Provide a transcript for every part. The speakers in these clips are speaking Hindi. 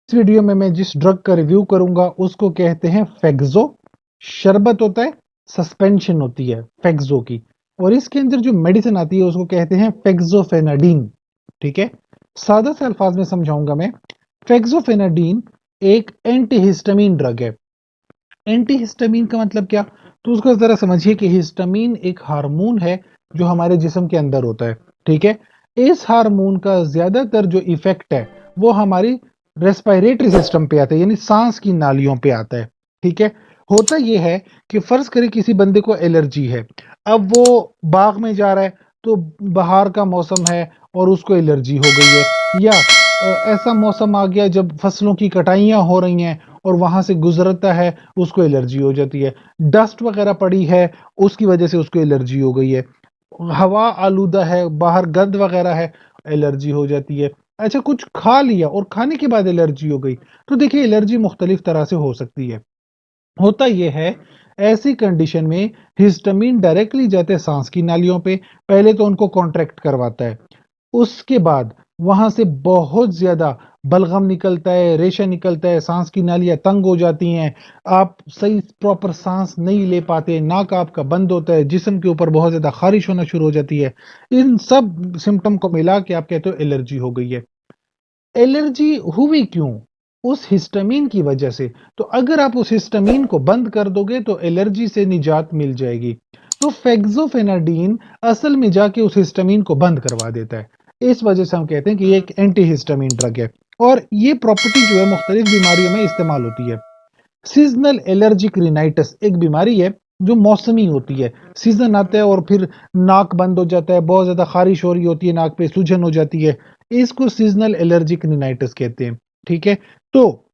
इस वीडियो में मैं जिस ड्रग का रिव्यू करूंगा उसको कहते हैं फेग्जो। शरबत होता है, सस्पेंशन होती है फेग्जो की, और इसके अंदर जो मेडिसिन आती है उसको कहते हैं फेग्जोफेनाडीन। ठीक है, सादा से अल्फाज में समझाऊंगा मैं। फेग्जोफेनाडीन एक एंटीहिस्टामिन ड्रग है। एंटीहिस्टामिन का मतलब क्या? तो उसको जरा समझिए कि हिस्टामिन एक हार्मोन है जो हमारे जिस्म के अंदर होता है। ठीक है, इस हार्मोन का ज्यादातर जो इफेक्ट है वो हमारी रेस्पिरेटरी सिस्टम पे आता है, यानी सांस की नालियों पे आता है। ठीक है, होता यह है कि फर्ज करें किसी बंदे को एलर्जी है, अब वो बाग में जा रहा है तो बाहर का मौसम है और उसको एलर्जी हो गई है, या ऐसा मौसम आ गया जब फसलों की कटाइयां हो रही हैं और वहां से गुजरता है, उसको एलर्जी हो जाती है। डस्ट वगैरह पड़ी है, उसकी वजह से उसको एलर्जी हो गई है। हवा आलूदा है, बाहर गंद वगैरह है, एलर्जी हो जाती है। अच्छा, कुछ खा लिया और खाने के बाद एलर्जी हो गई। तो देखिए, एलर्जी मुख्तलिफ तरह से हो सकती है। होता यह है, ऐसी कंडीशन में हिस्टामिन डायरेक्टली जाते हैं सांस की नालियों पे। पहले तो उनको कॉन्ट्रैक्ट करवाता है, उसके बाद वहां से बहुत ज्यादा बलगम निकलता है, रेशा निकलता है, सांस की नालियां तंग हो जाती हैं, आप सही प्रॉपर सांस नहीं ले पाते, नाक आपका बंद होता है, जिस्म के ऊपर बहुत ज्यादा खारिश होना शुरू हो जाती है। इन सब सिम्टम को मिला के आप कहते हो एलर्जी हो गई है। एलर्जी हुई क्यों? उस हिस्टामिन की वजह से। तो अगर आप उस हिस्टामिन को बंद कर दोगे तो एलर्जी से निजात मिल जाएगी। तो फेग्जोफेनाडीन असल में जाके उस हिस्टामिन को बंद करवा देता है। इस वजह से हम कहते हैं कि ये एक एंटी हिस्टामिन ड्रग है, और ये प्रॉपर्टी जो है मुख्तलिफ बीमारियों में इस्तेमाल होती है। सीजनल एलर्जिक रिनाइटिस एक बीमारी है जो मौसमी होती है। सीजन आता है और फिर नाक बंद हो जाता है, बहुत ज्यादा खारिश हो रही होती है, नाक पे सूजन हो जाती है। इसको सीजनल एलर्जिक रिनाइटिस कहते हैं। ठीक है, तो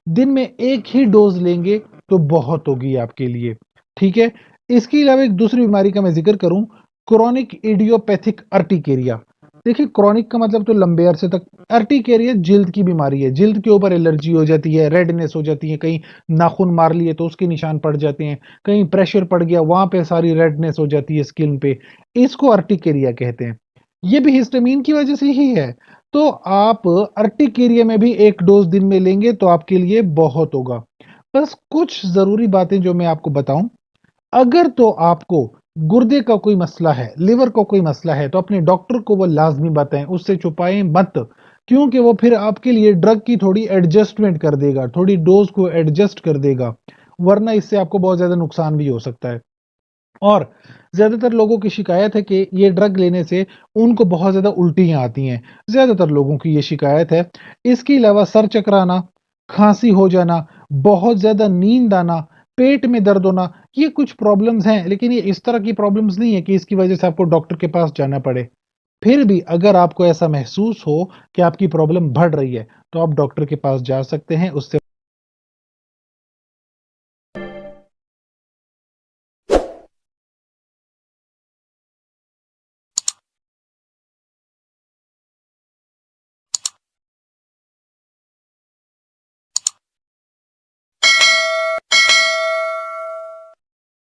दिन में एक ही डोज लेंगे तो बहुत होगी आपके लिए। ठीक है, इसके अलावा एक दूसरी बीमारी का मैं जिक्र करूं, क्रोनिक इडियोपैथिक अर्टिकेरिया। देखिए, क्रोनिक का मतलब तो लंबे अरसे तक, अर्टिकेरिया जिल्द की बीमारी है, जिल्द के ऊपर एलर्जी हो जाती है, रेडनेस हो जाती है, कहीं नाखून मार लिए तो उसके निशान पड़ जाते हैं, कहीं प्रेशर पड़ गया वहां पे सारी रेडनेस हो जाती है स्किन पे। इसको अर्टिकेरिया कहते हैं। ये भी हिस्टामिन की वजह से ही है। तो आप अर्टिकेरिया में भी एक डोज दिन में लेंगे तो आपके लिए बहुत होगा। बस कुछ जरूरी बातें जो मैं आपको बताऊं, अगर तो आपको गुर्दे का कोई मसला है, लिवर का कोई मसला है, तो अपने डॉक्टर को वो लाजमी बताएं, उससे छुपाएं मत। क्योंकि वो फिर आपके लिए ड्रग की थोड़ी एडजस्टमेंट कर देगा, थोड़ी डोज को एडजस्ट कर देगा, वरना इससे आपको बहुत ज्यादा नुकसान भी हो सकता है। और ज्यादातर लोगों की शिकायत है कि ये ड्रग लेने से उनको बहुत ज्यादा उल्टियां आती हैं, ज्यादातर लोगों की ये शिकायत है। इसके अलावा सर चकराना, खांसी हो जाना, बहुत ज्यादा नींद आना, पेट में दर्द होना, ये कुछ प्रॉब्लम्स हैं, लेकिन ये इस तरह की प्रॉब्लम्स नहीं है कि इसकी वजह से आपको डॉक्टर के पास जाना पड़े। फिर भी अगर आपको ऐसा महसूस हो कि आपकी प्रॉब्लम बढ़ रही है तो आप डॉक्टर के पास जा सकते हैं, उससे